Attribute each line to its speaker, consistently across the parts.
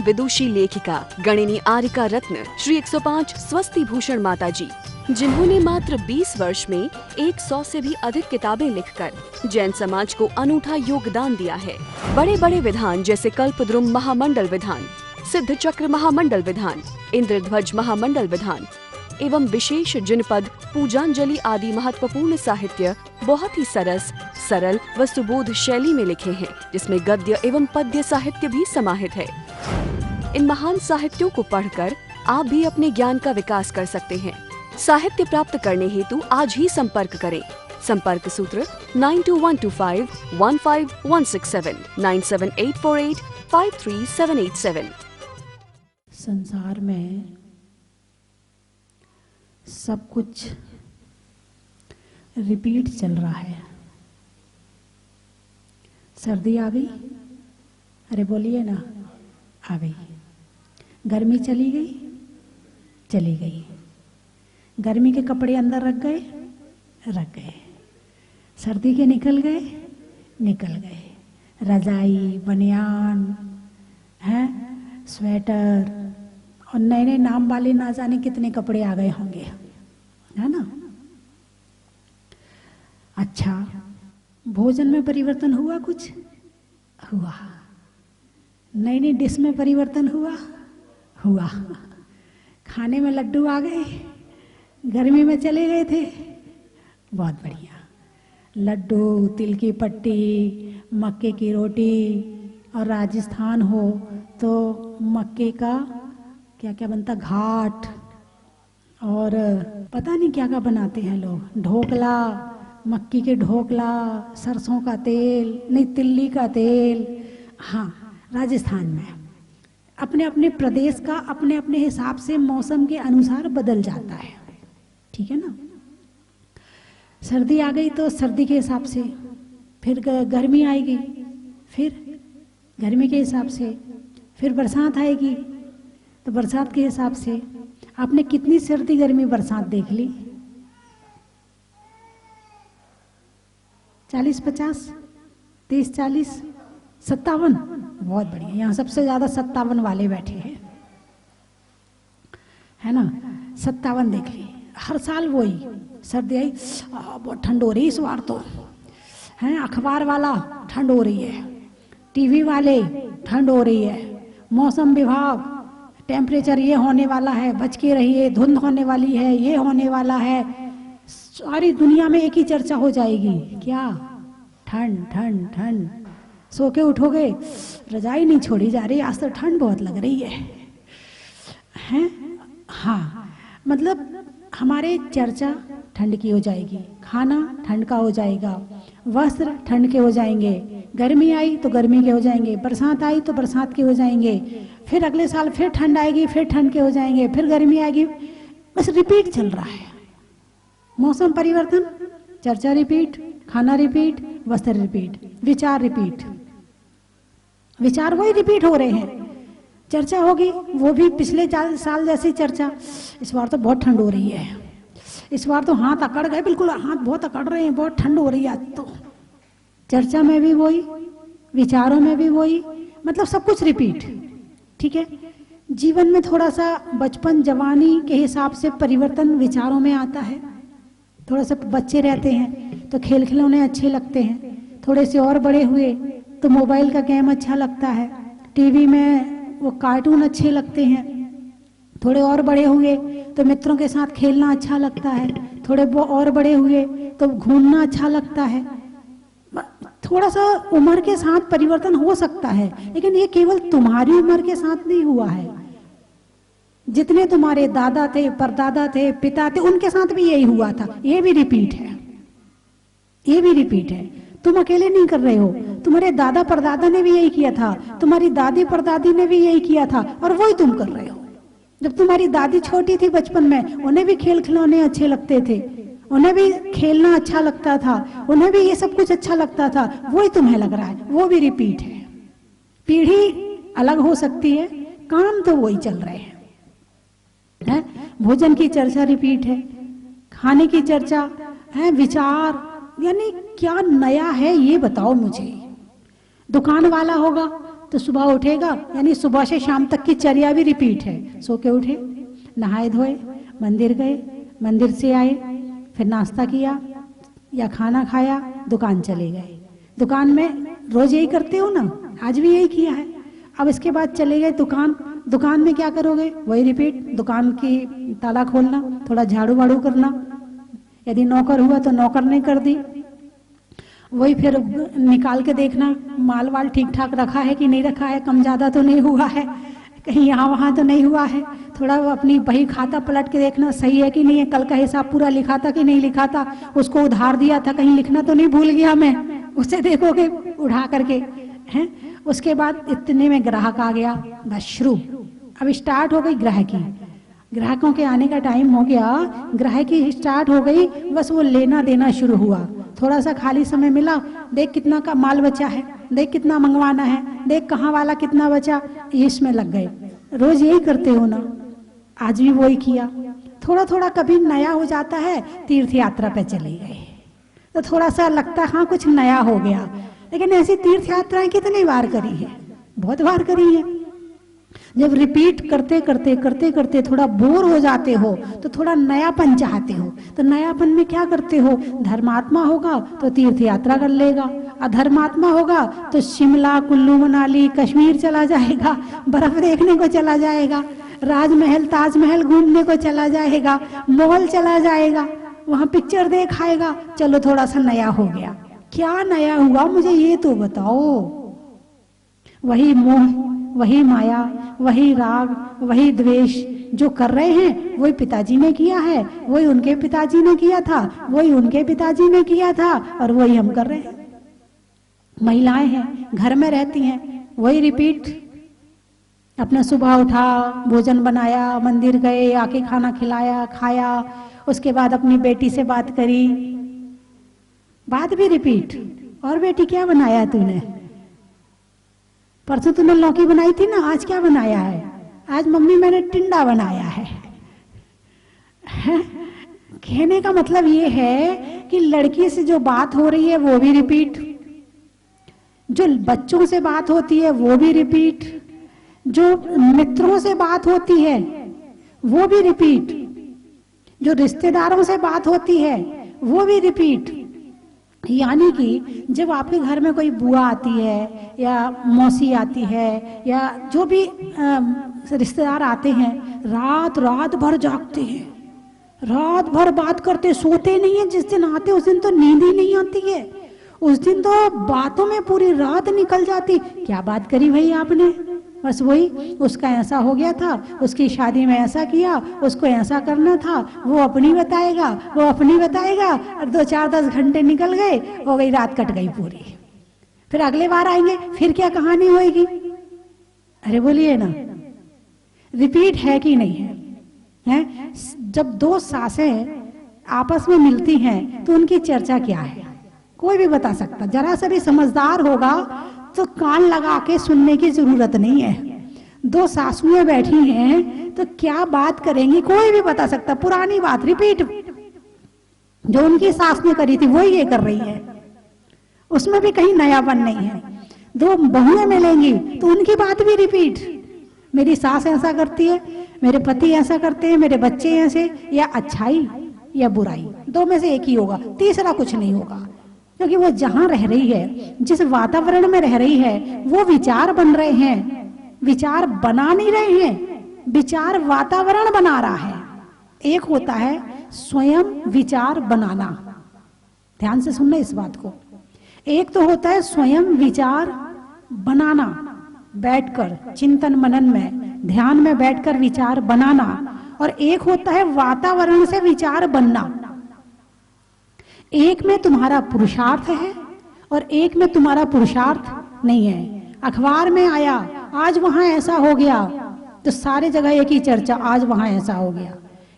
Speaker 1: विदुषी लेखिका गणिनी आरिका रत्न श्री 105 स्वस्ति भूषण माता जी, जिन्होंने मात्र 20 वर्ष में 100 से भी अधिक किताबें लिखकर जैन समाज को अनूठा योगदान दिया है। बड़े बड़े विधान जैसे कल्पद्रुम महामंडल विधान, सिद्ध चक्र महामंडल विधान, इंद्रध्वज महामंडल विधान एवं विशेष जिनपद, पूजांजलि आदि महत्वपूर्ण साहित्य बहुत ही सरल व सुबोध शैली में लिखे हैं, जिसमें गद्य एवं पद्य साहित्य भी समाहित है। इन महान साहित्यों को पढ़कर आप भी अपने ज्ञान का विकास कर सकते हैं। साहित्य प्राप्त करने हेतु आज ही संपर्क करें। संपर्क सूत्र 9212515167 97848533787।
Speaker 2: संसार में सब कुछ रिपीट चल रहा है। सर्दी आ गई, अरे बोलिए ना, आ गई। गर्मी चली गई, चली गई। गर्मी के कपड़े अंदर रख गए, रख गए। सर्दी के निकल गए, निकल गए। रजाई, बनियान है, स्वेटर और नए नए नाम वाले ना जाने कितने कपड़े आ गए होंगे, है ना। अच्छा, भोजन में परिवर्तन हुआ, कुछ हुआ। नई नई डिश में परिवर्तन हुआ। खाने में लड्डू आ गए, गर्मी में चले गए थे, बहुत बढ़िया। लड्डू, तिल की पट्टी, मक्के की रोटी, और राजस्थान हो तो मक्के का क्या क्या बनता, घाट, और पता नहीं क्या क्या बनाते हैं लोग, ढोकला, मक्की के ढोकला, सरसों का तेल, नहीं तिल्ली का तेल। हाँ, राजस्थान में अपने अपने प्रदेश का अपने अपने हिसाब से मौसम के अनुसार बदल जाता है, ठीक है ना। सर्दी आ गई तो सर्दी के हिसाब से, फिर गर्मी आएगी, फिर गर्मी के हिसाब से, फिर बरसात आएगी तो बरसात के हिसाब से। आपने कितनी सर्दी गर्मी बरसात देख ली? 40, 50, 30, 40, 57। बहुत बढ़िया, यहाँ सबसे ज्यादा 57 वाले बैठे हैं, है ना। 57 देख ली। हर साल वही सर्दी आई, बहुत ठंड हो रही इस बार तो, है। अखबार वाला ठंड हो रही है, टीवी वाले ठंड हो रही है, मौसम विभाग टेम्परेचर ये होने वाला है, बच के रहिए, धुंध होने वाली है, ये होने वाला है। सारी दुनिया में एक ही चर्चा हो जाएगी, क्या? ठंड ठंड ठंड। सो के उठोगे, रजाई नहीं छोड़ी जा रही, आज तो ठंड बहुत लग रही है, हैं? हाँ, मतलब हमारे चर्चा ठंड की हो जाएगी, खाना ठंड का हो जाएगा, वस्त्र ठंड के हो जाएंगे, गर्मी आई तो गर्मी के हो जाएंगे, बरसात आई तो बरसात के हो जाएंगे, फिर अगले साल फिर ठंड आएगी, फिर ठंड के हो जाएंगे, फिर गर्मी आएगी। बस रिपीट चल रहा है। मौसम परिवर्तन, चर्चा रिपीट, खाना रिपीट, वस्त्र रिपीट, विचार रिपीट। विचार वही रिपीट हो रहे हैं। चर्चा होगी वो भी पिछले साल जैसी चर्चा। इस बार तो बहुत ठंड हो रही है, इस बार तो हाथ अकड़ गए, बिल्कुल हाथ बहुत अकड़ रहे हैं, बहुत ठंड हो रही है आज तो। चर्चा में भी वही, विचारों में भी वही, मतलब सब कुछ रिपीट, ठीक है। जीवन में थोड़ा सा बचपन जवानी के हिसाब से परिवर्तन विचारों में आता है। थोड़ा सा बच्चे रहते हैं तो खेल खिलौने अच्छे लगते हैं, थोड़े से और बड़े हुए तो मोबाइल का गेम अच्छा लगता है, टीवी में वो कार्टून अच्छे लगते हैं, थोड़े और बड़े हुए तो मित्रों के साथ खेलना अच्छा लगता है, थोड़े वो और बड़े हुए तो घूमना अच्छा लगता है। थोड़ा सा उम्र के साथ परिवर्तन हो सकता है, लेकिन ये केवल तुम्हारी उम्र के साथ नहीं हुआ है। जितने तुम्हारे दादा थे, परदादा थे, पिता थे, उनके साथ भी यही हुआ था। ये भी रिपीट है, ये भी रिपीट है। तुम अकेले नहीं कर रहे हो, तुम्हारे दादा परदादा ने भी यही किया था, तुम्हारी दादी परदादी ने भी यही किया था, और वही तुम कर रहे हो। जब तुम्हारी दादी छोटी थी बचपन में, उन्हें भी खेल खिलौने अच्छे लगते थे, उन्हें भी खेलना अच्छा लगता था, उन्हें भी ये सब कुछ अच्छा लगता था, वही तुम्हें लग रहा है, वो भी रिपीट है। पीढ़ी अलग हो सकती है, काम तो वही चल रहे हैं, है? भोजन की चर्चा रिपीट है, खाने की चर्चा है, विचार, यानी क्या नया है ये बताओ मुझे। दुकान वाला होगा तो सुबह उठेगा, यानी सुबह से शाम तक की चर्या भी रिपीट है। सो के उठे, नहाए धोए, मंदिर गए, मंदिर से आए, फिर नाश्ता किया या खाना खाया, दुकान चले गए। दुकान में रोज यही करते हो ना, आज भी यही किया है। अब इसके बाद चले गए दुकान, दुकान में क्या करोगे? वही रिपीट, दुकान की ताला खोलना, थोड़ा झाड़ू वाड़ू करना, यदि नौकर हुआ तो नौकर ने कर दी, वही फिर निकाल के देखना माल वाल ठीक ठाक रखा है कि नहीं रखा है, कम ज़्यादा तो नहीं हुआ है, कहीं यहाँ वहाँ तो नहीं हुआ है। थोड़ा अपनी बही खाता पलट के देखना सही है कि नहीं है, कल का हिसाब पूरा लिखा था कि नहीं लिखा था, उसको उधार दिया था कहीं लिखना तो नहीं भूल गया मैं, उसे देखोगे उठा करके हैं। उसके बाद इतने में ग्राहक आ गया, बस शुरू, अब स्टार्ट हो गई ग्राहकी, ग्राहकों के आने का टाइम हो गया, ग्राहकी स्टार्ट हो गई, बस वो लेना देना शुरू हुआ। थोड़ा सा खाली समय मिला, देख कितना का माल बचा है, देख कितना मंगवाना है, देख कहाँ वाला कितना बचा, इसमें लग गए। रोज यही करते हो ना, आज भी वही किया। थोड़ा थोड़ा कभी नया हो जाता है, तीर्थ यात्रा पे चले गए तो थोड़ा सा लगता है हाँ कुछ नया हो गया, लेकिन ऐसी तीर्थ यात्राएं कितनी बार करी है, बहुत बार करी है। जब रिपीट करते करते करते करते थोड़ा बोर हो जाते हो तो थोड़ा नयापन चाहते हो, तो नयापन में क्या करते हो? धर्मात्मा होगा तो तीर्थ यात्रा कर लेगा, अधर्मात्मा होगा तो शिमला कुल्लू मनाली कश्मीर चला जाएगा, बर्फ देखने को चला जाएगा, राजमहल ताजमहल घूमने को चला जाएगा, मॉल चला जाएगा, वहां पिक्चर देख आएगा। चलो थोड़ा सा नया हो गया, क्या नया हुआ मुझे ये तो बताओ। वही मोह, वही माया, वही राग, वही द्वेष जो कर रहे हैं, वही पिताजी ने किया है, वही उनके पिताजी ने किया था, वही उनके पिताजी ने किया था, और वही हम कर रहे हैं। महिलाएं हैं, घर में रहती हैं, वही रिपीट। अपना सुबह उठा, भोजन बनाया, मंदिर गए, आके खाना खिलाया, खाया, उसके बाद अपनी बेटी से बात करी, बात भी रिपीट। और बेटी क्या बनाया तूने? परसों तूने लौकी बनाई थी ना, आज क्या बनाया है? आज मम्मी मैंने टिंडा बनाया है। कहने का मतलब ये है कि लड़की से जो बात हो रही है वो भी रिपीट, जो बच्चों से बात होती है वो भी रिपीट, जो मित्रों से बात होती है वो भी रिपीट, जो रिश्तेदारों से बात होती है वो भी रिपीट। यानी कि जब आपके घर में कोई बुआ आती है या मौसी आती है या जो भी रिश्तेदार आते हैं, रात रात भर जागते हैं, रात भर बात करते, सोते नहीं है। जिस दिन आते उस दिन तो नींद ही नहीं आती है, उस दिन तो बातों में पूरी रात निकल जाती। क्या बात करी भाई आपने? बस वही, उसका ऐसा हो गया था, उसकी शादी में ऐसा किया, उसको ऐसा करना था, वो अपनी बताएगा, वो अपनी बताएगा, और 2-4-10 घंटे निकल गए, हो गई रात, कट गई पूरी। फिर अगले बार आएंगे, फिर क्या कहानी होएगी? अरे बोलिए ना, रिपीट है कि नहीं है? हैं? जब दो सासें आपस में मिलती हैं तो उनकी चर्चा क्या है? कोई भी बता सकता, जरा सा भी समझदार होगा तो कान लगा के सुनने की जरूरत नहीं है। दो सासुएं बैठी हैं तो क्या बात करेंगी, कोई भी बता सकता, पुरानी बात रिपीट, जो उनकी सास ने करी थी वही ये कर रही है, उसमें भी कहीं नयापन नहीं है। दो बहुएं मिलेंगी तो उनकी बात भी रिपीट, मेरी सास ऐसा करती है, मेरे पति ऐसा करते हैं, मेरे बच्चे ऐसे, या अच्छाई या बुराई, दो में से एक ही होगा, तीसरा कुछ नहीं होगा। क्योंकि वो जहां रह रही है, जिस वातावरण में रह रही है, वो विचार बन रहे हैं, विचार बना नहीं रहे हैं, विचार वातावरण बना रहा है। एक होता है स्वयं विचार बनाना, ध्यान से सुनना इस बात को। एक तो होता है स्वयं विचार बनाना, बैठकर चिंतन मनन में, ध्यान में बैठकर विचार बनाना, और एक होता है वातावरण से विचार बनना। एक में तुम्हारा पुरुषार्थ है और एक में तुम्हारा पुरुषार्थ नहीं है। अखबार में आया, आज वहां ऐसा हो गया, तो सारे जगह एक ही चर्चा, आज वहां ऐसा हो गया।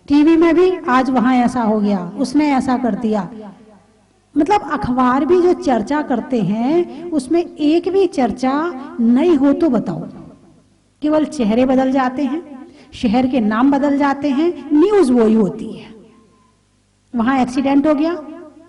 Speaker 2: टीवी में भी आज वहां ऐसा हो गया, उसने ऐसा कर दिया। मतलब अखबार भी जो चर्चा करते हैं उसमें एक भी चर्चा नहीं हो तो बताओ, केवल चेहरे बदल जाते हैं, शहर के नाम बदल जाते हैं, न्यूज वही होती है। वहां एक्सीडेंट हो गया,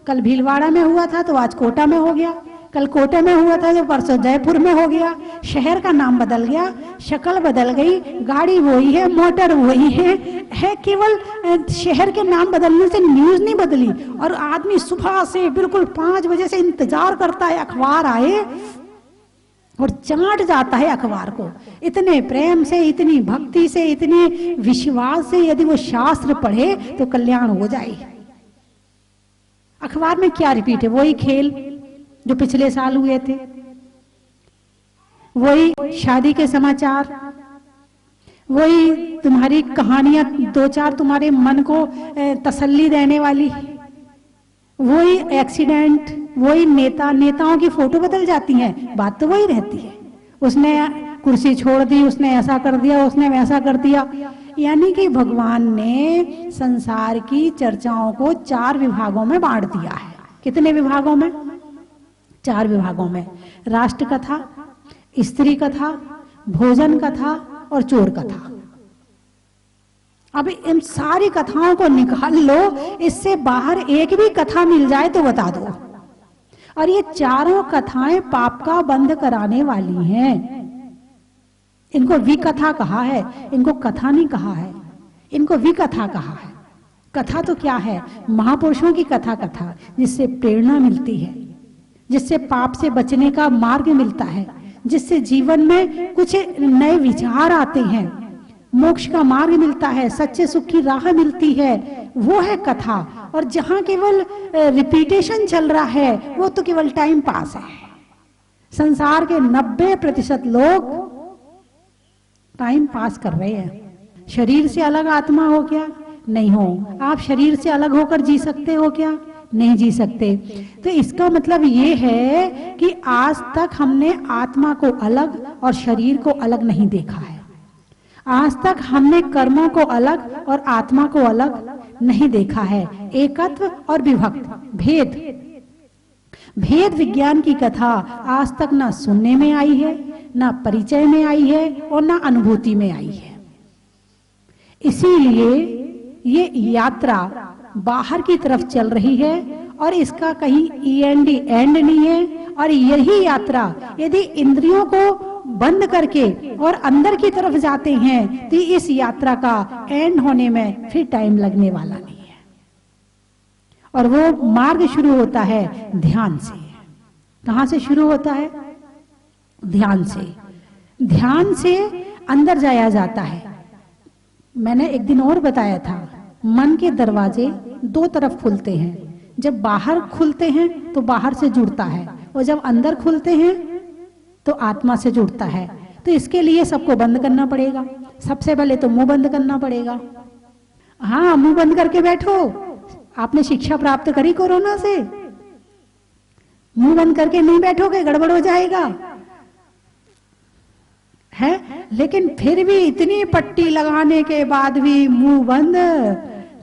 Speaker 2: कल भीलवाड़ा में हुआ था तो आज कोटा में हो गया, कल कोटे में हुआ था, जो परसों जयपुर में हो गया। शहर का नाम बदल गया, शक्ल बदल गई, गाड़ी वही है, मोटर वही है केवल शहर के नाम बदलने से न्यूज नहीं बदली। और आदमी सुबह से बिल्कुल 5 बजे से इंतजार करता है अखबार आए, और चाट जाता है अखबार को। इतने प्रेम से, इतनी भक्ति से, इतने विश्वास से यदि वो शास्त्र पढ़े तो कल्याण हो जाए। अखबार में क्या रिपीट है? वही खेल जो पिछले साल हुए थे, वही शादी के समाचार, वही तुम्हारी कहानियां 2-4 तुम्हारे मन को तसल्ली देने वाली, वही एक्सीडेंट, वही नेताओं की फोटो बदल जाती हैं, बात तो वही रहती है। उसने कुर्सी छोड़ दी, उसने ऐसा कर दिया, उसने वैसा कर दिया। यानी कि भगवान ने संसार की चर्चाओं को 4 विभागों में बांट दिया है। कितने विभागों में? 4 विभागों में। राष्ट्र कथा, स्त्री कथा, भोजन कथा और चोर कथा। अब इन सारी कथाओं को निकाल लो, इससे बाहर एक भी कथा मिल जाए तो बता दो। और ये चारों कथाएं पाप का बंध कराने वाली हैं। इनको विकथा कहा है, इनको कथा नहीं कहा है, इनको विकथा कहा है। कथा तो क्या है? महापुरुषों की कथा, जिससे प्रेरणा मिलती है, जिससे पाप से बचने का मार्ग मिलता है, जिससे जीवन में कुछ नए विचार आते हैं, मोक्ष का मार्ग मिलता है, सच्चे सुख की राह मिलती है, वो है कथा। और जहां केवल रिपीटेशन चल रहा है वो तो केवल टाइम पास है। संसार के 90% लोग टाइम पास कर रहे हैं। शरीर से अलग आत्मा हो क्या? नहीं हो। आप शरीर से अलग होकर जी सकते हो क्या? नहीं जी सकते। तो इसका मतलब ये है कि आज तक हमने आत्मा को अलग और शरीर को अलग नहीं देखा है। आज तक हमने कर्मों को अलग और आत्मा को अलग नहीं देखा है। एकत्व और विभक्त, भेद विज्ञान की कथा आज तक ना सुनने में आई है, ना परिचय में आई है और ना अनुभूति में आई है। इसीलिए ये यात्रा बाहर की तरफ चल रही है और इसका कहीं एंड नहीं है। और यही यात्रा यदि इंद्रियों को बंद करके और अंदर की तरफ जाते हैं तो इस यात्रा का एंड होने में फिर टाइम लगने वाला नहीं है। और वो मार्ग शुरू होता है ध्यान से। कहां से शुरू होता है? ध्यान से। ध्यान से अंदर जाया जाता है। मैंने एक दिन और बताया था, मन के दरवाजे 2 तरफ खुलते हैं। जब बाहर खुलते हैं तो बाहर से जुड़ता है, और जब अंदर खुलते हैं तो आत्मा से जुड़ता है। तो इसके लिए सबको बंद करना पड़ेगा। सबसे पहले तो मुंह बंद करना पड़ेगा। हाँ, मुंह बंद करके बैठो। आपने शिक्षा प्राप्त करी कोरोना से, मुंह बंद करके नहीं बैठोगे, गड़बड़ हो जाएगा है। लेकिन फिर भी इतनी पट्टी लगाने के बाद भी मुंह बंद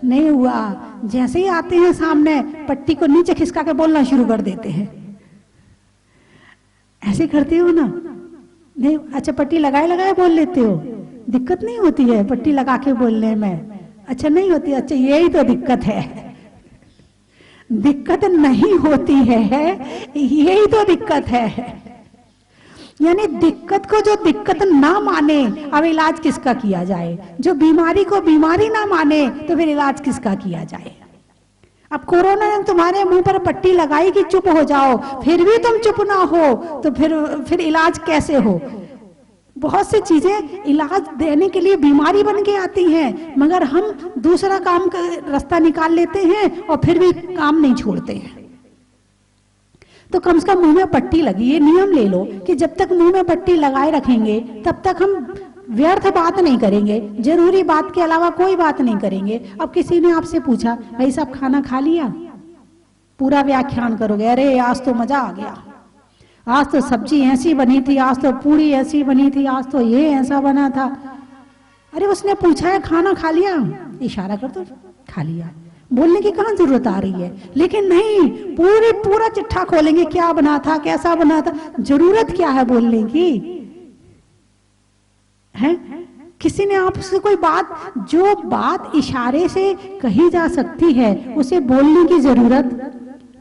Speaker 2: नहीं हुआ। जैसे ही आते हैं सामने, पट्टी को नीचे खिसका के बोलना शुरू कर देते हैं। ऐसे करते हो ना? नहीं? अच्छा, पट्टी लगाए बोल लेते हो, दिक्कत नहीं होती है पट्टी लगा के बोलने में? अच्छा, नहीं होती। अच्छा, यही तो दिक्कत है। दिक्कत नहीं होती है, यही तो दिक्कत है। यानी दिक्कत को जो दिक्कत ना माने, अब इलाज किसका किया जाए? जो बीमारी को बीमारी ना माने तो फिर इलाज किसका किया जाए? अब कोरोना ने तुम्हारे मुंह पर पट्टी लगाई कि चुप हो जाओ, फिर भी तुम चुप ना हो तो फिर इलाज कैसे हो? बहुत सी चीजें इलाज देने के लिए बीमारी बन के आती हैं, मगर हम दूसरा काम का रास्ता निकाल लेते हैं और फिर भी काम नहीं छोड़ते हैं। तो कम से कम मुंह में पट्टी लगी, ये नियम ले लो कि जब तक मुंह में पट्टी लगाए रखेंगे तब तक हम व्यर्थ बात नहीं करेंगे, जरूरी बात के अलावा कोई बात नहीं करेंगे। अब किसी ने आपसे पूछा, भाई साहब खाना खा लिया? पूरा व्याख्यान करोगे, अरे आज तो मजा आ गया, आज तो सब्जी ऐसी बनी थी, आज तो पूरी ऐसी बनी थी, आज तो ये ऐसा बना था। अरे उसने पूछा है खाना खा लिया, इशारा कर दो खा लिया, बोलने की कहां जरूरत आ रही है? लेकिन नहीं, पूरा चिट्ठा खोलेंगे, क्या बना था, कैसा बना था। जरूरत क्या है बोलने की? है किसी ने आपसे कोई बात, जो बात इशारे से कही जा सकती है, उसे बोलने की जरूरत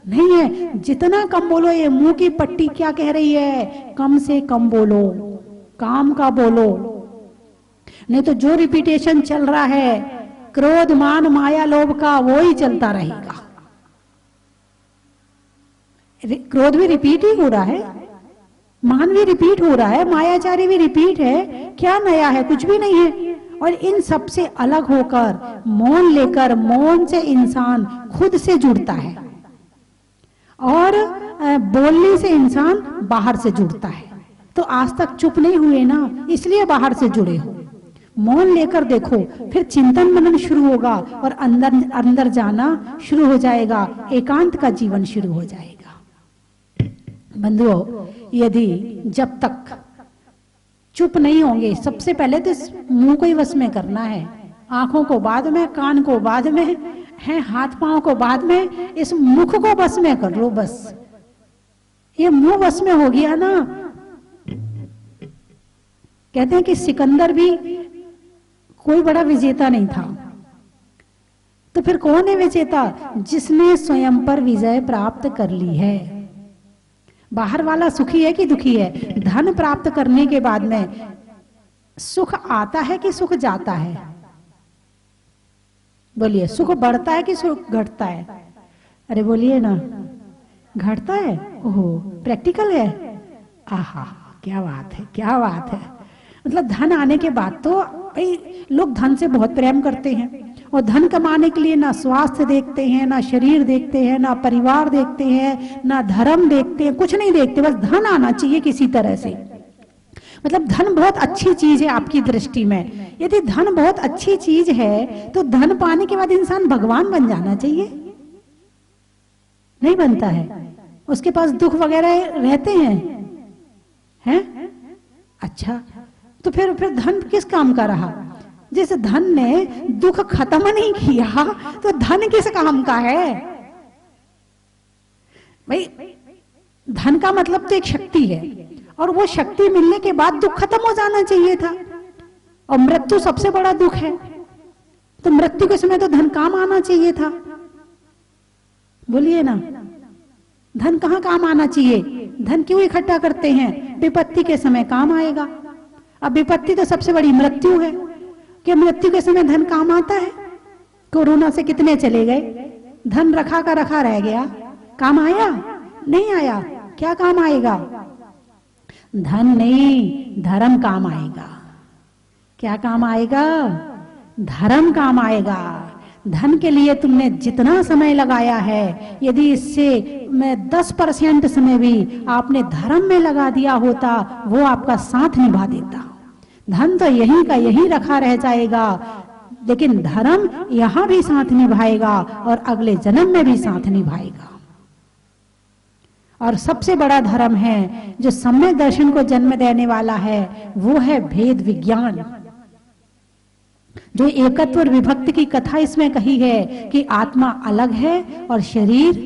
Speaker 2: नहीं है। जितना कम बोलो, ये मुंह की पट्टी क्या कह रही है, कम से कम बोलो, काम का बोलो। नहीं तो जो रिपीटेशन चल रहा है क्रोध मान माया लोभ का, वो ही चलता रहेगा। क्रोध भी रिपीट ही हो रहा है, मान भी रिपीट हो रहा है, मायाचारी भी रिपीट है, क्या नया है, कुछ भी नहीं है। और इन सब से अलग होकर मौन लेकर, मौन से इंसान खुद से जुड़ता है और बोलने से इंसान बाहर से जुड़ता है। तो आज तक चुप नहीं हुए ना, इसलिए बाहर से जुड़े हो। मौन लेकर देखो, फिर चिंतन मनन शुरू होगा और अंदर अंदर जाना शुरू हो जाएगा, एकांत का जीवन शुरू हो जाएगा। बंधुओं, यदि जब तक चुप नहीं होंगे, सबसे पहले तो मुंह को ही वश में करना है, आंखों को बाद में, कान को बाद में है, हाथ पांव को बाद में, इस मुख को वश में कर लो बस। ये मुंह वश में हो गया ना, कहते हैं कि सिकंदर भी कोई बड़ा विजेता नहीं था, तो फिर कौन है विजेता, जिसने स्वयं पर विजय प्राप्त कर ली है। बाहर वाला सुखी है कि दुखी है, धन प्राप्त करने के बाद में सुख आता है कि सुख जाता है, बोलिए, सुख बढ़ता है कि सुख घटता है, अरे बोलिए ना, घटता है। ओहो, प्रैक्टिकल है, आहा क्या बात है, क्या बात है। मतलब धन आने के बाद तो भाई लोग धन से बहुत प्रेम करते हैं, और धन कमाने के लिए ना स्वास्थ्य देखते हैं, ना शरीर देखते हैं, ना परिवार देखते हैं, ना धर्म देखते हैं, कुछ नहीं देखते, बस धन आना चाहिए किसी तरह से। मतलब धन बहुत अच्छी चीज है आपकी दृष्टि में। यदि धन बहुत अच्छी चीज है तो धन पाने के बाद इंसान भगवान बन जाना चाहिए, नहीं बनता है। उसके पास दुख वगैरह रहते हैं? अच्छा, तो फिर धन किस काम का रहा? जिस धन ने दुख खत्म नहीं किया तो धन किस काम का है भाई? धन का मतलब तो एक शक्ति है, और वो शक्ति मिलने के बाद दुख खत्म हो जाना चाहिए था। और मृत्यु सबसे बड़ा दुख है, तो मृत्यु के समय तो धन काम आना चाहिए था। बोलिए ना, धन कहाँ काम आना चाहिए? धन क्यों इकट्ठा करते हैं? विपत्ति के समय काम आएगा। अब विपत्ति तो सबसे बड़ी मृत्यु है, कि मृत्यु के समय धन काम आता है। कोरोना से कितने चले गए, धन रखा का रखा रह गया, काम आया? नहीं आया। क्या काम आएगा? धन नहीं, धर्म काम आएगा। क्या काम आएगा? धर्म काम आएगा। धन के लिए तुमने जितना समय लगाया है, यदि इससे मैं 10% समय भी आपने धर्म में लगा दिया होता, वो आपका साथ निभा देता। धन तो यहीं का यहीं रखा रह जाएगा, लेकिन धर्म यहां भी साथ निभाएगा और अगले जन्म में भी साथ निभाएगा। और सबसे बड़ा धर्म है जो सम्यक दर्शन को जन्म देने वाला है, वो है भेद विज्ञान। जो एकत्व और विभक्ति की कथा इसमें कही है कि आत्मा अलग है और शरीर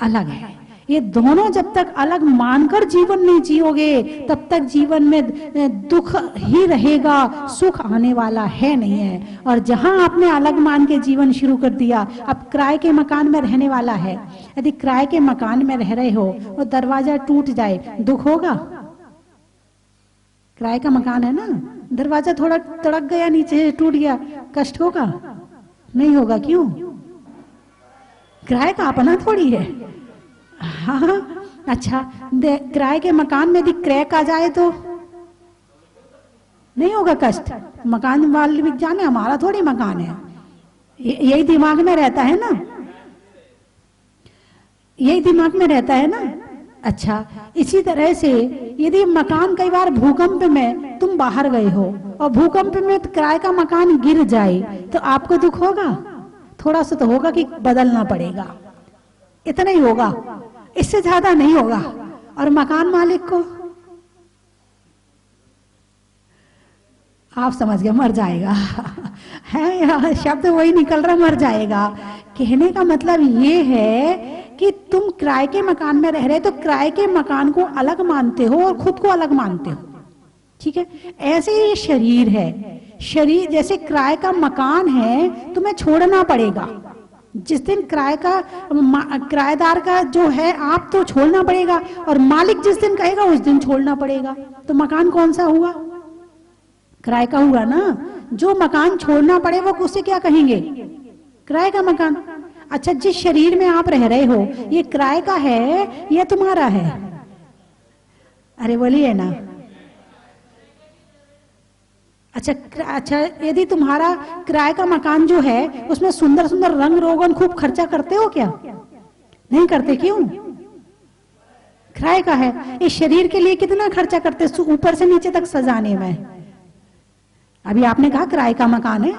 Speaker 2: अलग है। ये दोनों जब तक अलग मानकर जीवन नहीं जियोगे, तब तक जीवन में दुख ही रहेगा, सुख आने वाला है नहीं है। और जहां आपने अलग मान के जीवन शुरू कर दिया, अब किराए के मकान में रहने वाला है, यदि किराए के मकान में रह रहे हो और दरवाजा टूट जाए, दुख होगा? किराए का मकान है ना, दरवाजा थोड़ा तड़क गया, नीचे टूट गया, कष्ट होगा? नहीं होगा। क्यों? किराए का अपना थोड़ी है। हाँ, अच्छा, किराए के मकान में यदि क्रैक आ जाए तो नहीं होगा कष्ट? मकान वाले भी जाने हमारा थोड़ी मकान है, यही दिमाग में रहता है ना, यही दिमाग में रहता है ना। अच्छा, इसी तरह से यदि मकान कई बार भूकंप में तुम बाहर गए हो और भूकंप में किराए का मकान गिर जाए, तो आपको दुख होगा? थोड़ा सा तो होगा कि बदलना पड़ेगा, इतना ही होगा, इससे ज्यादा नहीं होगा। और मकान मालिक को आप समझ गए, मर जाएगा। है यार, शब्द वही निकल रहा, मर जाएगा। कहने का मतलब ये है कि तुम किराए के मकान में रह रहे, तो किराए के मकान को अलग मानते हो और खुद को अलग मानते हो, ठीक है? ऐसे ये शरीर है, शरीर जैसे किराए का मकान है, तुम्हें छोड़ना पड़ेगा, जिस दिन किराएदार का जो है आप तो छोड़ना पड़ेगा, और मालिक जिस दिन कहेगा उस दिन छोड़ना पड़ेगा। तो मकान कौन सा हुआ? किराए का हुआ ना। जो मकान छोड़ना पड़े वो उसे क्या कहेंगे? किराए का मकान। अच्छा, जिस शरीर में आप रह रहे हो ये किराए का है या तुम्हारा है? अरे बोलिए ना। अच्छा, यदि तुम्हारा किराए का मकान जो है उसमें सुंदर सुंदर रंग रोगन खूब खर्चा करते हो क्या? नहीं करते। क्यों? किराए का है। इस शरीर के लिए कितना खर्चा करते ऊपर से नीचे तक सजाने में। अभी आपने कहा किराए का मकान है,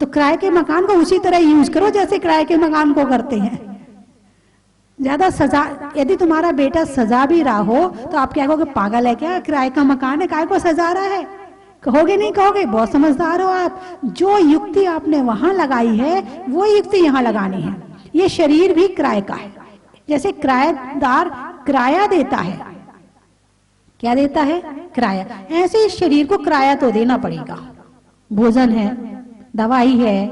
Speaker 2: तो किराए के मकान को उसी तरह यूज करो जैसे किराए के मकान को करते हैं। ज्यादा सजा, यदि तुम्हारा बेटा सजा भी रहा हो तो आप क्या कहोगे? पागल है क्या, किराए का मकान है, काय को सजा रहा है? कहोगे नहीं कहोगे? बहुत समझदार हो आप। जो युक्ति आपने वहां लगाई है वो युक्ति यहाँ लगानी है। ये शरीर भी किराए का है। जैसे किराएदार किराया देता है, क्या देता है? किराया। ऐसे इस शरीर को किराया तो देना पड़ेगा। भोजन है, दवाई है,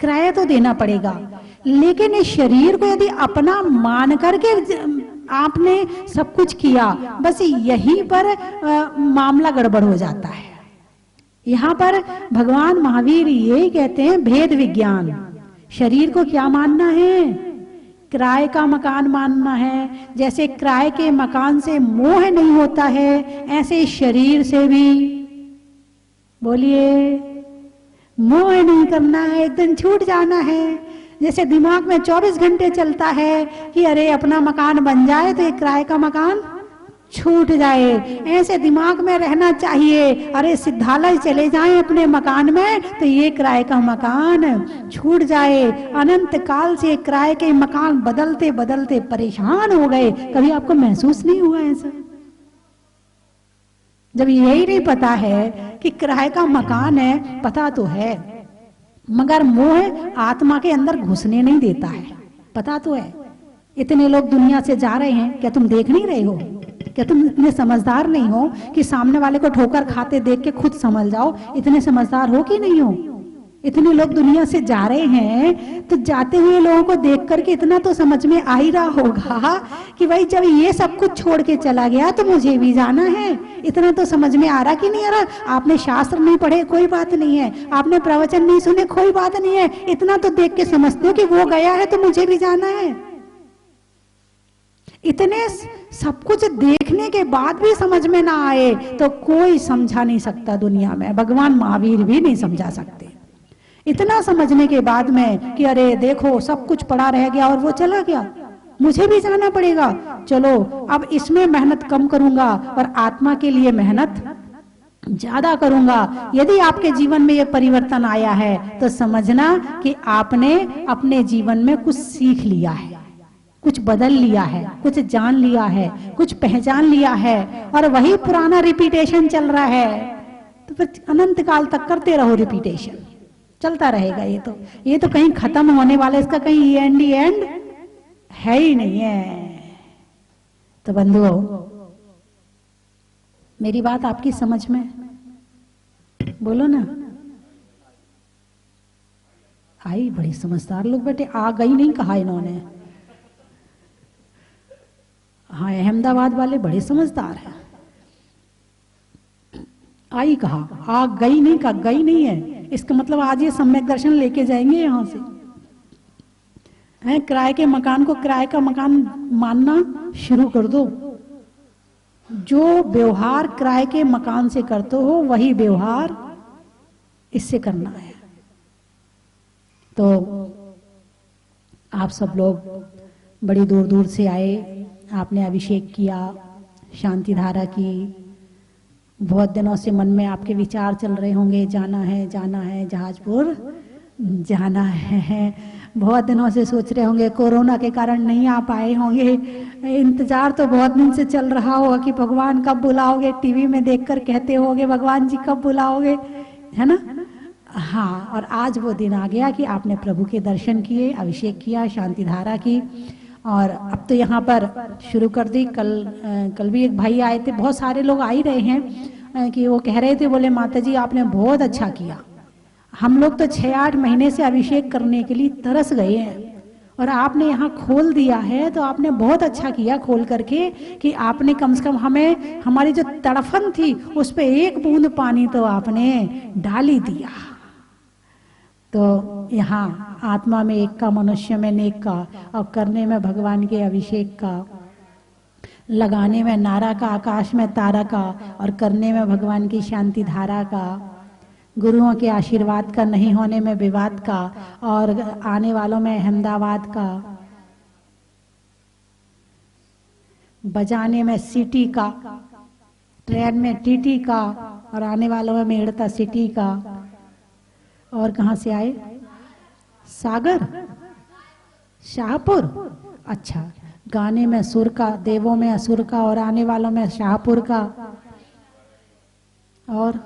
Speaker 2: किराया तो देना पड़ेगा। लेकिन इस शरीर को यदि अपना मान करके आपने सब कुछ किया, बस यहीं पर मामला गड़बड़ हो जाता है। यहाँ पर भगवान महावीर यही कहते हैं, भेद विज्ञान। शरीर को क्या मानना है? किराए का मकान मानना है। जैसे किराए के मकान से मोह नहीं होता है, ऐसे शरीर से भी, बोलिए, मोह नहीं करना है, एक दिन छूट जाना है। जैसे दिमाग में 24 घंटे चलता है कि अरे अपना मकान बन जाए तो एक किराए का मकान छूट जाए, ऐसे दिमाग में रहना चाहिए। अरे सिद्धालय चले जाएं अपने मकान में तो ये किराए का मकान छूट जाए। अनंत काल से किराए के मकान बदलते बदलते परेशान हो गए। कभी आपको महसूस नहीं हुआ ऐसा? जब यही नहीं पता है कि किराए का मकान है, पता तो है मगर मोह आत्मा के अंदर घुसने नहीं देता है। पता तो है। इतने लोग दुनिया से जा रहे हैं, क्या तुम देख नहीं रहे हो? क्या तुम इतने समझदार नहीं हो कि सामने वाले को ठोकर खाते देख के खुद समझ जाओ? इतने समझदार हो कि नहीं हो? इतने लोग दुनिया से जा रहे हैं तो जाते हुए लोगों को देख करके इतना तो समझ में आ ही रहा होगा कि भाई जब ये सब कुछ छोड़ के चला गया तो मुझे भी जाना है। इतना तो समझ में आ रहा कि नहीं आ रहा? आपने शास्त्र नहीं पढ़े, कोई बात नहीं है। आपने प्रवचन नहीं सुने, कोई बात नहीं है। इतना तो देख के समझते हो कि वो गया है तो मुझे भी जाना है। इतने सब कुछ देखने के बाद भी समझ में ना आए तो कोई समझा नहीं सकता दुनिया में। भगवान महावीर भी नहीं समझा सकते। इतना समझने के बाद में कि अरे देखो सब कुछ पड़ा रह गया और वो चला गया, मुझे भी जाना पड़ेगा। चलो अब इसमें मेहनत कम करूंगा और आत्मा के लिए मेहनत ज्यादा करूंगा। यदि आपके जीवन में ये परिवर्तन आया है तो समझना कि आपने अपने जीवन में कुछ सीख लिया है, कुछ बदल लिया है, कुछ जान लिया है, कुछ पहचान लिया है। और वही पुराना रिपीटेशन चल रहा है तो फिर अनंत काल तक करते रहो। रिपीटेशन चलता रहेगा। ये तो कहीं खत्म होने वाला, इसका कहीं एंड है ही नहीं है। तो बंधुओं, मेरी बात आपकी समझ में? बोलो ना। आई? बड़ी समझदार लोग बैठे। आ गई नहीं कहा इन्होंने। हाँ, अहमदाबाद वाले बड़े समझदार हैं। आई कहा, आ गई नहीं कहा। गई नहीं है इसका मतलब आज ये सम्यक दर्शन लेके जाएंगे यहां से। है किराए के मकान को किराए का मकान मानना शुरू कर दो। जो व्यवहार किराए के मकान से करते हो वही व्यवहार इससे करना है। तो आप सब लोग बड़ी दूर दूर से आए, आपने अभिषेक किया, शांति धारा की। बहुत दिनों से मन में आपके विचार चल रहे होंगे, जाना है जहाजपुर जाना है। बहुत दिनों से सोच रहे होंगे, कोरोना के कारण नहीं आ पाए होंगे। इंतजार तो बहुत दिन से चल रहा होगा कि भगवान कब बुलाओगे। टीवी में देखकर कहते होगे भगवान जी कब बुलाओगे, है ना? हाँ, और आज वो दिन आ गया कि आपने प्रभु के दर्शन किए, अभिषेक किया, शांति धारा की। और अब तो यहाँ पर शुरू कर दी। कल भी एक भाई आए थे, बहुत सारे लोग आ ही रहे हैं कि वो कह रहे थे, बोले माता जी आपने बहुत अच्छा किया, हम लोग तो 6-8 महीने से अभिषेक करने के लिए तरस गए हैं, और आपने यहाँ खोल दिया है तो आपने बहुत अच्छा किया खोल करके कि आपने कम से कम हमें, हमारी जो तड़फन थी उस पे एक बूंद पानी तो आपने डाल ही दिया। तो यहाँ आत्मा में एक का, मनुष्य में नेक का, और करने में भगवान के अभिषेक का, लगाने में नारा का, आकाश में तारा का, और करने में भगवान की शांति धारा का, गुरुओं के आशीर्वाद का, नहीं होने में विवाद का, और आने वालों में अहमदाबाद का, बजाने में सिटी का, ट्रेन में टीटी का, और आने वालों में मेड़ता सिटी का। और कहाँ से आए? सागर, शाहपुर। अच्छा, गाने में सुर का, देवों में असुर का, और आने वालों में शाहपुर का। और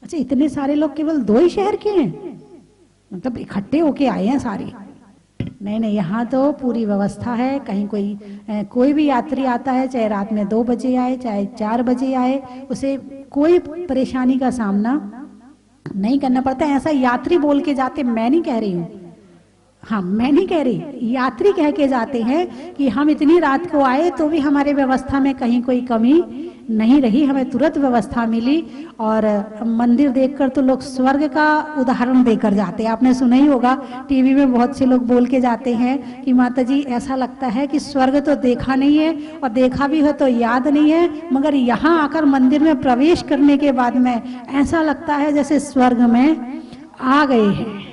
Speaker 2: अच्छा, इतने सारे लोग केवल 2 ही शहर के हैं, मतलब इकट्ठे होके आए हैं सारे? नहीं नहीं, यहाँ तो पूरी व्यवस्था है। कहीं कोई भी यात्री आता है, चाहे रात में 2 बजे आए, चाहे 4 बजे आए, उसे कोई परेशानी का सामना नहीं करना पड़ता। ऐसा यात्री बोल के जाते, मैं नहीं कह रही हूँ, हाँ मैं नहीं कह रही, यात्री कह के जाते हैं कि हम इतनी रात को आए तो भी हमारे व्यवस्था में कहीं कोई कमी नहीं रही, हमें तुरंत व्यवस्था मिली। और मंदिर देखकर तो लोग स्वर्ग का उदाहरण देकर जाते हैं। आपने सुना ही होगा, टीवी में बहुत से लोग बोल के जाते हैं कि माता जी ऐसा लगता है कि स्वर्ग तो देखा नहीं है, और देखा भी हो तो याद नहीं है, मगर यहाँ आकर मंदिर में प्रवेश करने के बाद में ऐसा लगता है जैसे स्वर्ग में आ गए हैं।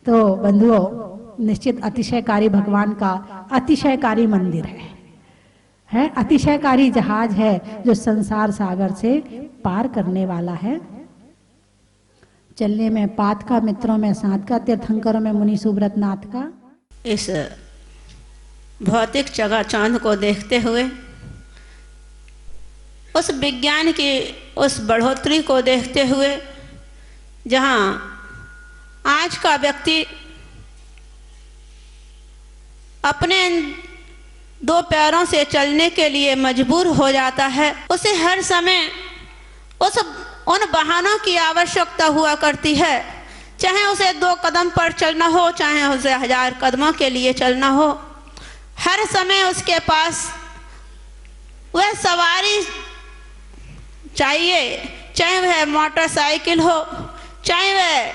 Speaker 2: तो बंधुओं, निश्चित अतिशयकारी भगवान का अतिशयकारी मंदिर है, अतिशयकारी जहाज है जो संसार सागर से पार करने वाला है। चलने में पात का, मित्रों में साथ का, तीर्थंकरों में मुनि सुब्रत नाथ का।
Speaker 3: इस भौतिक जगह चांद को देखते हुए, उस विज्ञान की उस बढ़ोतरी को देखते हुए, जहाँ आज का व्यक्ति अपने 2 पैरों से चलने के लिए मजबूर हो जाता है, उसे हर समय उन वाहनों की आवश्यकता हुआ करती है। चाहे उसे 2 कदम पर चलना हो, चाहे उसे 1000 कदमों के लिए चलना हो, हर समय उसके पास वह सवारी चाहिए, चाहे वह मोटरसाइकिल हो, चाहे वह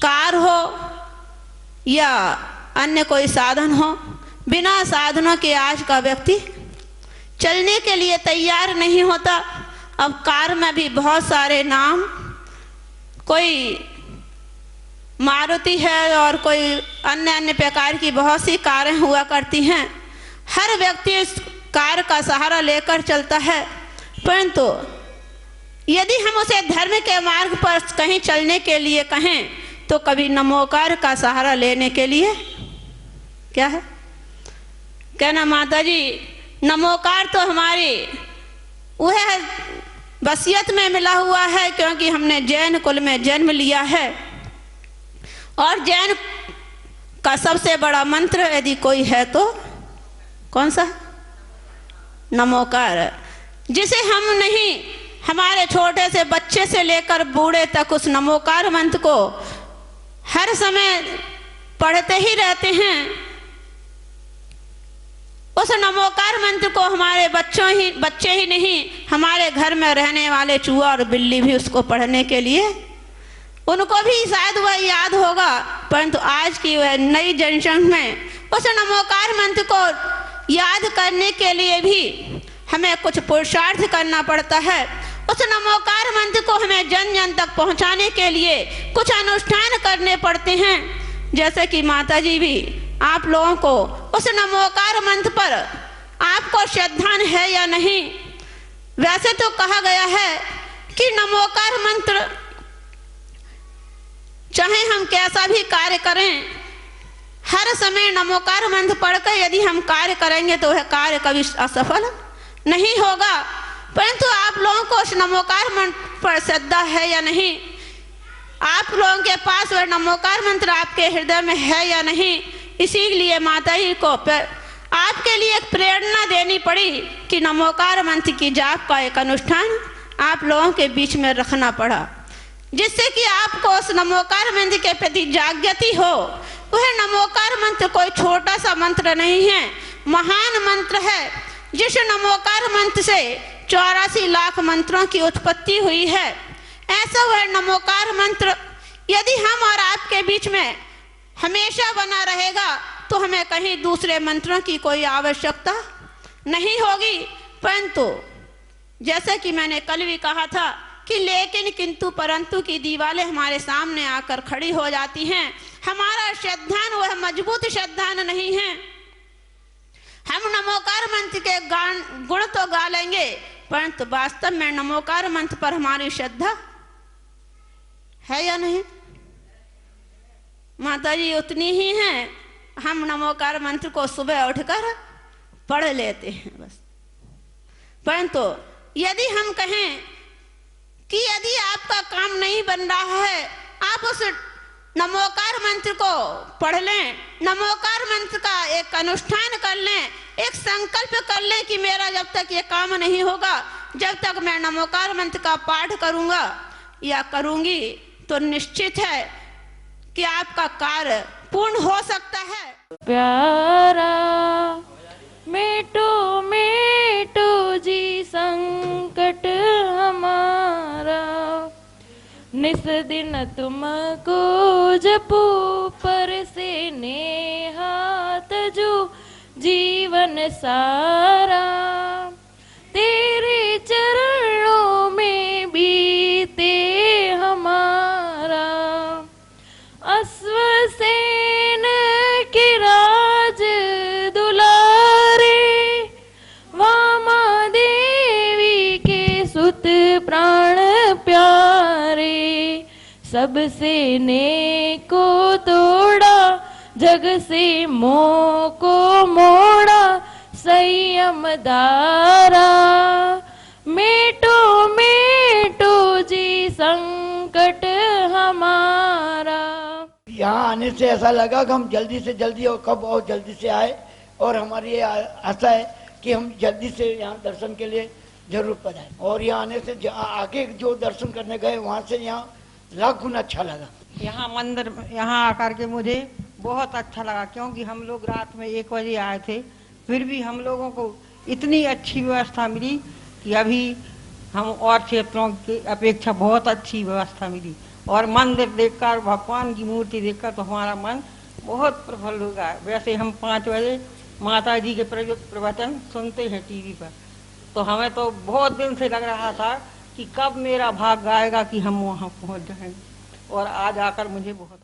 Speaker 3: कार हो, या अन्य कोई साधन हो। बिना साधनों के आज का व्यक्ति चलने के लिए तैयार नहीं होता। अब कार में भी बहुत सारे नाम, कोई मारुति है और कोई अन्य प्रकार की बहुत सी कारें हुआ करती हैं। हर व्यक्ति इस कार का सहारा लेकर चलता है, परंतु यदि हम उसे धर्म के मार्ग पर कहीं चलने के लिए कहें तो कभी नमोकार का सहारा लेने के लिए क्या है कहना, माता जी नमोकार तो हमारी वह वसीयत में मिला हुआ है, क्योंकि हमने जैन कुल में जन्म लिया है, और जैन का सबसे बड़ा मंत्र यदि कोई है तो कौन सा? नमोकार, जिसे हम नहीं, हमारे छोटे से बच्चे से लेकर बूढ़े तक उस नमोकार मंत्र को हर समय पढ़ते ही रहते हैं। उस नमोकार मंत्र को हमारे बच्चे ही नहीं, हमारे घर में रहने वाले चूहा और बिल्ली भी उसको पढ़ने के लिए, उनको भी शायद वह याद होगा, परंतु आज की वह नई जनरेशन में उस नमोकार मंत्र को याद करने के लिए भी हमें कुछ पुरुषार्थ करना पड़ता है। उस नमोकार मंत्र को हमें जन जन तक पहुंचाने के लिए कुछ अनुष्ठान करने पड़ते हैं। जैसे कि माता जी भी आप लोगों को उस नमोकार मंत्र पर आपको श्रद्धा है या नहीं। वैसे तो कहा गया है कि नमोकार मंत्र चाहे हम कैसा भी कार्य करें, हर समय नमोकार मंत्र पढ़कर यदि हम कार्य करेंगे तो वह कार्य कभी असफल नहीं होगा। परंतु आप लोगों को उस नमोकार मंत्र पर श्रद्धा है या नहीं, आप लोगों के पास वह नमोकार मंत्र आपके हृदय में है या नहीं, इसीलिए माता जी को आपके लिए एक प्रेरणा देनी पड़ी कि नमोकार मंत्र की जाप का एक अनुष्ठान आप लोगों के बीच में रखना पड़ा, जिससे कि आपको उस नमोकार मंत्र के प्रति जागृति हो। वह नमोकार मंत्र कोई छोटा सा मंत्र नहीं है, महान मंत्र है। जिस नमोकार मंत्र से 84 लाख मंत्रों की उत्पत्ति हुई है, ऐसा वह नमोकार मंत्र यदि हम और आपके बीच में हमेशा बना रहेगा तो हमें कहीं दूसरे मंत्रों की कोई आवश्यकता नहीं होगी। परंतु जैसा कि मैंने कल भी कहा था कि लेकिन किंतु परंतु की दीवारें हमारे सामने आकर खड़ी हो जाती हैं। हमारा श्रद्धान वह मजबूत श्रद्धान नहीं है। हम नमोकार मंत्र के गुण तो गा लेंगे, परंतु वास्तव में नमोकार मंत्र पर हमारी श्रद्धा है या नहीं? माता जी उतनी ही है, हम नमोकार मंत्र को सुबह उठकर पढ़ लेते हैं बस। परंतु यदि हम कहें कि यदि आपका काम नहीं बन रहा है, आप उस नमोकार मंत्र को पढ़ लें, नमोकार मंत्र का एक अनुष्ठान कर लें, एक संकल्प कर लें कि मेरा जब तक ये काम नहीं होगा, जब तक मैं नमोकार मंत्र का पाठ करूंगा या करूंगी, तो निश्चित है कि आपका कार्य पूर्ण हो सकता है।
Speaker 4: प्यारा मेटो मेटो जी संकट हमारा, निस दिन तुमको जपो पर से नेहात जो जीवन सारा, तेरे चरणों में बीते हमारा, अश्वसेन के राज दुलारे, वामा देवी के सुत प्राण प्यारे, सबसे नेको तोड़ा जग से मोह को मोड़ा, संयम दारा मेटो मेटो जी संकट हमारा।
Speaker 5: यहाँ आने से ऐसा लगा कि हम जल्दी से जल्दी और कब और जल्दी से आए, और हमारी ये आशा है कि हम जल्दी से यहाँ दर्शन के लिए जरूर पधारें। और यहाँ आने से आगे जो दर्शन करने गए वहाँ से यहाँ लाख गुना अच्छा लगा।
Speaker 6: यहाँ मंदिर यहाँ आकर के मुझे बहुत अच्छा लगा, क्योंकि हम लोग रात में 1 बजे आए थे, फिर भी हम लोगों को इतनी अच्छी व्यवस्था मिली कि अभी हम और क्षेत्रों की अपेक्षा बहुत अच्छी व्यवस्था मिली। और मंदिर देखकर, भगवान की मूर्ति देखकर तो हमारा मन बहुत प्रफुल्ल हो गया। वैसे हम 5 बजे माता जी के प्रवचन सुनते हैं टीवी पर, तो हमें तो बहुत दिन से लग रहा था कि कब मेरा भाग आएगा कि हम वहाँ पहुँच जाएंगे, और आज आकर मुझे बहुत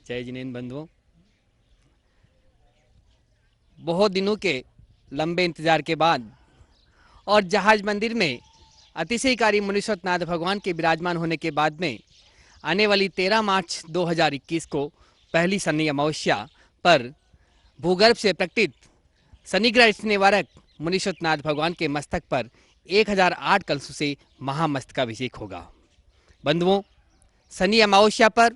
Speaker 7: जय जिनेंद्र बंधुओं, बहुत दिनों के लंबे इंतजार के बाद और जहाज मंदिर में अतिशयकारी मुनीश्वरनाथ भगवान के विराजमान होने के बाद में आने वाली 13 मार्च 2021 को पहली शनि अमावस्या पर भूगर्भ से प्रकटित शनिग्रह निवारक मुनीश्वरनाथ भगवान के मस्तक पर 1008 कलशों से महामस्तकाभिषेक होगा। बंधुओं, शनि अमावस्या पर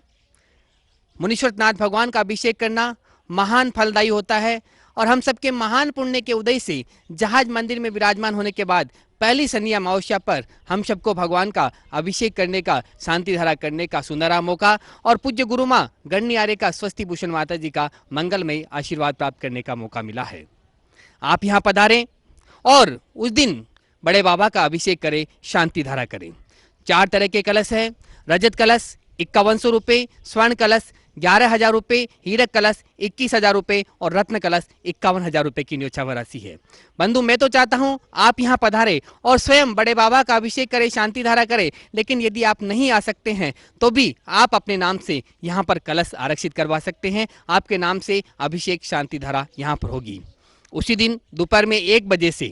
Speaker 7: मुनीश्वरनाथ भगवान का अभिषेक करना महान फलदायी होता है, और हम सबके महान पुण्य के उदय से जहाज मंदिर में विराजमान होने के बाद पहली शनि अमावस्या पर हम सबको भगवान का अभिषेक करने का, शांति धारा करने का सुनहरा मौका और पूज्य गुरु माँ गणनी आर्य का स्वस्ति भूषण माता जी का मंगलमय आशीर्वाद प्राप्त करने का मौका मिला है। आप यहाँ पधारें और उस दिन बड़े बाबा का अभिषेक करें, शांति धारा करें। 4 तरह के कलश है। रजत कलश 5100 रुपये, स्वर्ण कलश 11,000 रुपये, हीरक कलश 21,000 रुपये और रत्न कलश 51,000 रुपये की न्योछावर राशि है। बंधु, मैं तो चाहता हूं आप यहां पधारें और स्वयं बड़े बाबा का अभिषेक करें, शांति धारा करें, लेकिन यदि आप नहीं आ सकते हैं तो भी आप अपने नाम से यहां पर कलश आरक्षित करवा सकते हैं। आपके नाम से अभिषेक शांति धारा यहां पर होगी। उसी दिन दोपहर में 1 बजे से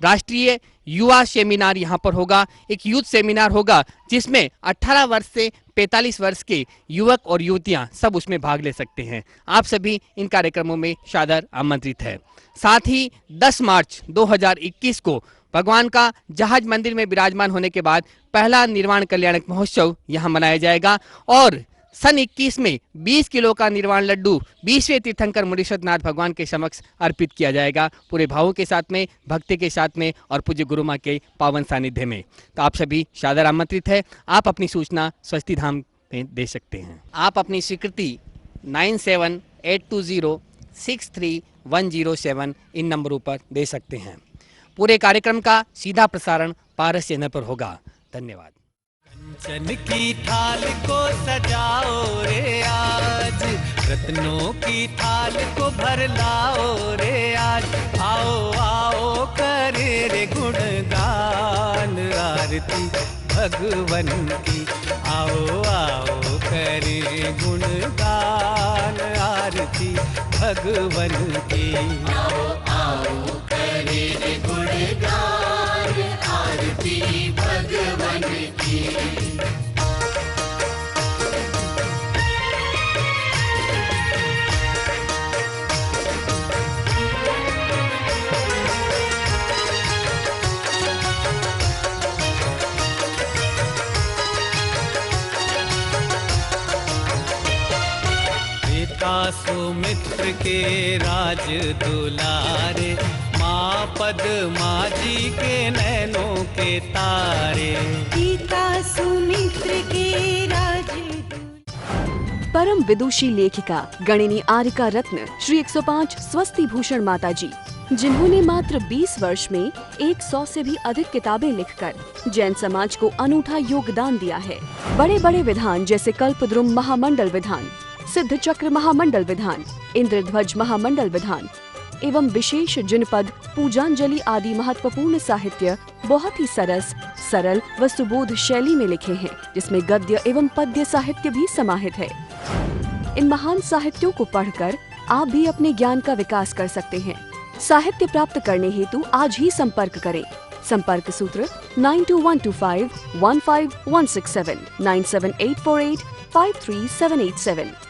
Speaker 7: राष्ट्रीय युवा सेमिनार यहाँ पर होगा, एक यूथ सेमिनार होगा जिसमें 18 वर्ष से 45 वर्ष के युवक और युवतियां सब उसमें भाग ले सकते हैं। आप सभी इन कार्यक्रमों में सादर आमंत्रित है। साथ ही 10 मार्च 2021 को भगवान का जहाज मंदिर में विराजमान होने के बाद पहला निर्वाण कल्याणक महोत्सव यहाँ मनाया जाएगा और सन 21 में 20 किलो का निर्वाण लड्डू 20वें तीर्थंकर मुनीश्वर नाथ भगवान के समक्ष अर्पित किया जाएगा, पूरे भावों के साथ में, भक्ति के साथ में और पूज्य गुरु माँ के पावन सानिध्य में। तो आप सभी सादर आमंत्रित है। आप अपनी सूचना स्वस्ति धाम में दे सकते हैं। आप अपनी स्वीकृति 9782063107 इन नंबरों पर दे सकते हैं। पूरे कार्यक्रम का सीधा प्रसारण पारस चैनल पर होगा। धन्यवाद।
Speaker 8: कंचन की थाल को सजाओ रे आज, रत्नों की थाल को भर लाओ रे आज। आओ आओ करे रे गुणगान आरती भगवन की। आओ आओ करे गुणगान आरती भगवन की। आओ आओ करे रे गुणगान आरती भगवन की। सुमित्र के राज दुलारे, माँ पद्मा जी के नैनों के तारे। पिता सुमित्र के राज।
Speaker 1: परम विदुषी लेखिका गणिनी आरिका रत्न श्री 105 स्वस्ति भूषण माता जी, जिन्होंने मात्र 20 वर्ष में 100 से भी अधिक किताबें लिखकर जैन समाज को अनूठा योगदान दिया है। बड़े बड़े विधान जैसे कल्पद्रुम महामंडल विधान, सिद्ध चक्र महामंडल विधान, इंद्रध्वज महामंडल विधान एवं विशेष जिनपद, पूजांजलि आदि महत्वपूर्ण साहित्य बहुत ही सरल व सुबोध शैली में लिखे हैं, जिसमें गद्य एवं पद्य साहित्य भी समाहित है। इन महान साहित्यों को पढ़कर आप भी अपने ज्ञान का विकास कर सकते हैं। साहित्य प्राप्त करने हेतु आज ही संपर्क करें। संपर्क सूत्र 9212515167 978485387